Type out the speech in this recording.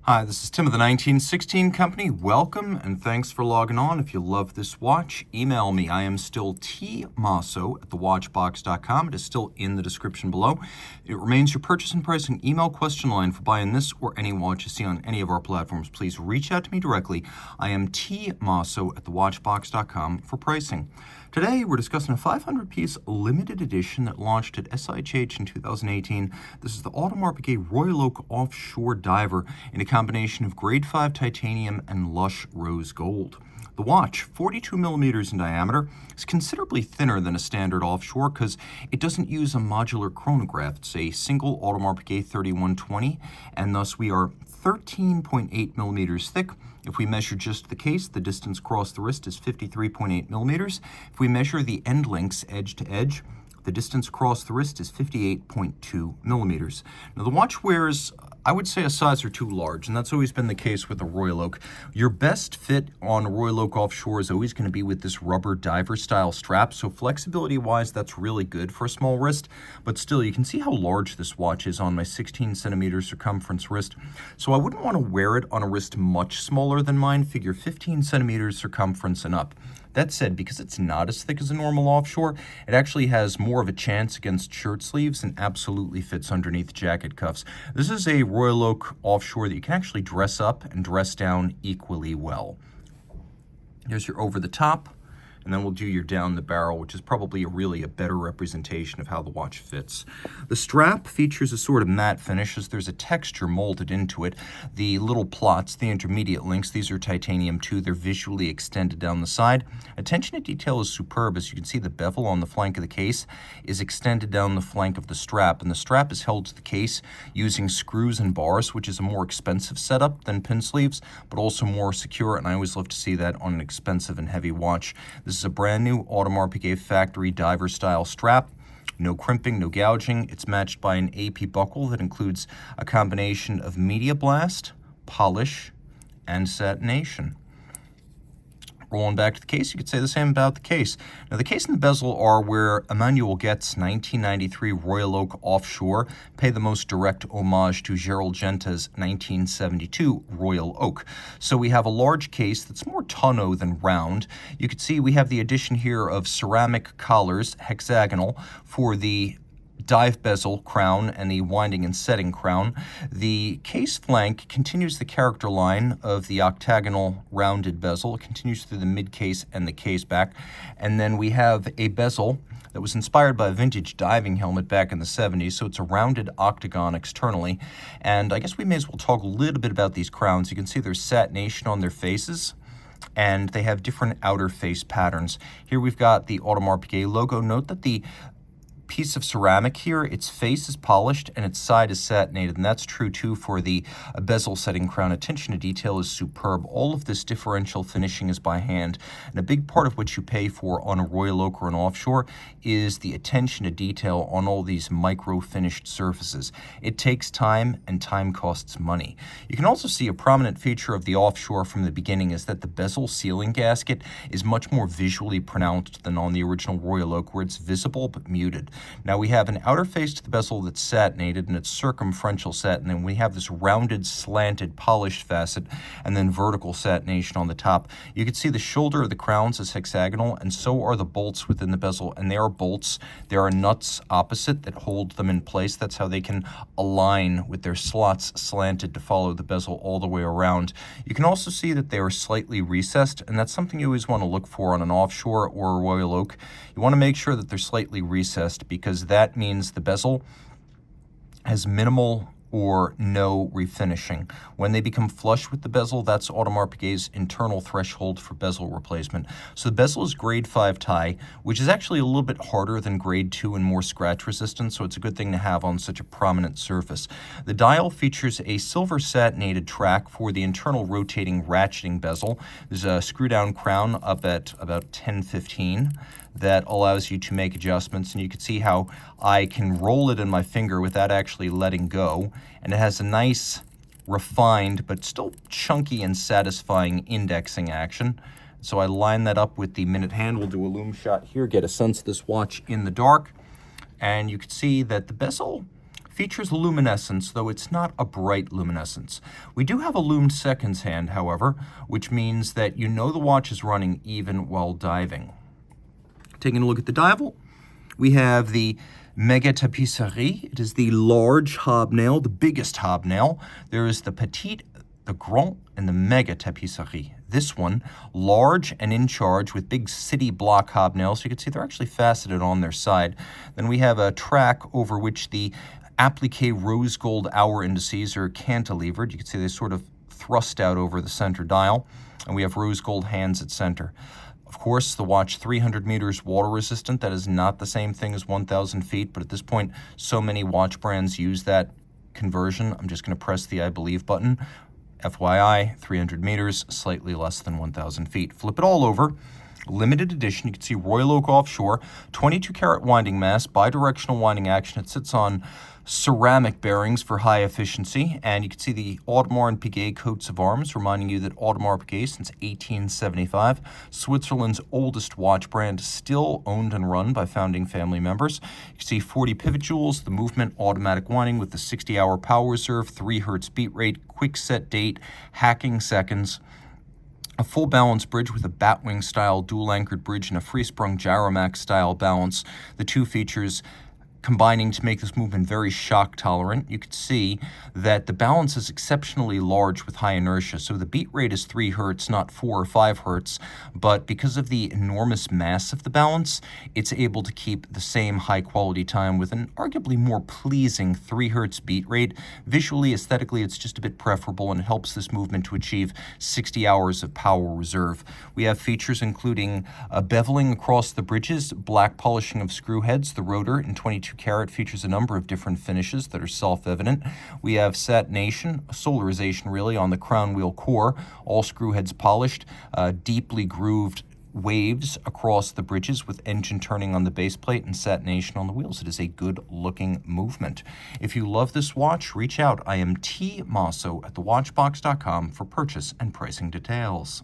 Hi, this is Tim of the 1916 Company. Welcome and thanks for logging on. If you love this watch, email me. I am still Team Mosso at thewatchbox.com. It is still in the description below. It remains your purchase and pricing email question line for buying this or any watch you see on any of our platforms. Please reach out to me directly. I am Team Mosso at thewatchbox.com for pricing. Today, we're discussing a 500-piece limited edition that launched at SIHH in 2018. This is the Audemars Piguet Royal Oak Offshore Diver in a combination of grade 5 titanium and lush rose gold. The watch, 42 millimeters in diameter, is considerably thinner than a standard offshore because it doesn't use a modular chronograph. It's a single Audemars Piguet 3120, and thus we are 13.8 millimeters thick. If we measure just the case, the distance across the wrist is 53.8 millimeters. If we measure the end links edge to edge, the distance across the wrist is 58.2 millimeters. Now the watch wears, I would say, a size or two large, and that's always been the case with the Royal Oak. Your best fit on a Royal Oak Offshore is always going to be with this rubber diver style strap, so flexibility wise that's really good for a small wrist, but still you can see how large this watch is on my 16 centimeter circumference wrist. So I wouldn't want to wear it on a wrist much smaller than mine, figure 15 centimeters circumference and up. That said, because it's not as thick as a normal offshore, it actually has more of a chance against shirt sleeves and absolutely fits underneath jacket cuffs. This is a Royal Oak Offshore that you can actually dress up and dress down equally well. Here's your over the top, and then we'll do your down the barrel, which is probably really a better representation of how the watch fits. The strap features a sort of matte finish as there's a texture molded into it. The little plots, the intermediate links, these are titanium too. They're visually extended down the side. Attention to detail is superb. As you can see, the bevel on the flank of the case is extended down the flank of the strap, and the strap is held to the case using screws and bars, which is a more expensive setup than pin sleeves, but also more secure, and I always love to see that on an expensive and heavy watch. This is a brand new Audemars Piguet factory diver style strap. No crimping, no gouging. It's matched by an AP buckle that includes a combination of media blast, polish, and satination. Rolling back to the case, you could say the same about the case. Now, the case and the bezel are where Emmanuel Guet's 1993 Royal Oak Offshore pay the most direct homage to Gerald Genta's 1972 Royal Oak. So we have a large case that's more tonneau than round. You could see we have the addition here of ceramic collars, hexagonal, for the dive bezel crown and the winding and setting crown. The case flank continues the character line of the octagonal rounded bezel. It continues through the mid case and the case back. And then we have a bezel that was inspired by a vintage diving helmet back in the 70s, so it's a rounded octagon externally. And I guess we may as well talk a little bit about these crowns. You can see there's satination on their faces, and they have different outer face patterns. Here we've got the Audemars Piguet logo. Note that the piece of ceramic here, its face is polished and its side is satinated, and that's true too for the bezel setting crown. Attention to detail is superb. All of this differential finishing is by hand, and a big part of what you pay for on a Royal Oak or an offshore is the attention to detail on all these micro finished surfaces. It takes time, and time costs money. You can also see a prominent feature of the offshore from the beginning is that the bezel sealing gasket is much more visually pronounced than on the original Royal Oak, where it's visible but muted. Now we have an outer face to the bezel that's satinated, and it's circumferential satin, and we have this rounded, slanted, polished facet, and then vertical satination on the top. You can see the shoulder of the crowns is hexagonal, and so are the bolts within the bezel, and they are bolts. There are nuts opposite that hold them in place. That's how they can align with their slots slanted to follow the bezel all the way around. You can also see that they are slightly recessed, and that's something you always want to look for on an offshore or a Royal Oak. You want to make sure that they're slightly recessed, because that means the bezel has minimal or no refinishing. When they become flush with the bezel, that's Audemars Piguet's internal threshold for bezel replacement. So the bezel is grade 5 tie, which is actually a little bit harder than grade 2 and more scratch resistant, so it's a good thing to have on such a prominent surface. The dial features a silver satinated track for the internal rotating ratcheting bezel. There's a screw down crown up at about 10-15 that allows you to make adjustments, and you can see how I can roll it in my finger without actually letting go, and it has a nice refined but still chunky and satisfying indexing action. So I line that up with the minute hand. We'll do a loom shot here, get a sense of this watch in the dark, and you can see that the bezel Features luminescence, though it's not a bright luminescence. We do have a lumed seconds hand, however, which means that you know the watch is running even while diving. Taking a look at the dial, we have the Mega Tapiserrie. It is the large hobnail, the biggest hobnail. There is the Petite, the Grand, and the Mega Tapiserrie. This one, large and in charge with big city block hobnails. You can see they're actually faceted on their side. Then we have a track over which the applique rose gold hour indices are cantilevered. You can see they sort of thrust out over the center dial. And we have rose gold hands at center. Of course, the watch 300 meters water resistant. That is not the same thing as 1,000 feet, but at this point, so many watch brands use that conversion. I'm just going to press the I believe button. FYI, 300 meters, slightly less than 1,000 feet. Flip it all over. Limited edition. You can see Royal Oak Offshore, 22 karat winding mass, bidirectional winding action. It sits on ceramic bearings for high efficiency, and you can see the Audemars Piguet coats of arms, reminding you that Audemars Piguet, since 1875, Switzerland's oldest watch brand, still owned and run by founding family members. You can see 40 pivot jewels, the movement automatic winding with the 60-hour power reserve, 3 hertz beat rate, quick set date, hacking seconds. A full balance bridge with a batwing style dual anchored bridge and a free sprung gyromax style balance. The two features combining to make this movement very shock tolerant. You can see that the balance is exceptionally large with high inertia. So the beat rate is 3 hertz, not 4 or 5 hertz, but because of the enormous mass of the balance, it's able to keep the same high quality time with an arguably more pleasing 3 hertz beat rate. Visually, aesthetically, it's just a bit preferable, and it helps this movement to achieve 60 hours of power reserve. We have features including beveling across the bridges, black polishing of screw heads. The rotor in 22 karat features a number of different finishes that are self-evident. We have satination, solarization really, on the crown wheel core, all screw heads polished, deeply grooved waves across the bridges with engine turning on the base plate and satination on the wheels. It is a good looking movement. If you love this watch, reach out. I am Team Mosso at thewatchbox.com for purchase and pricing details.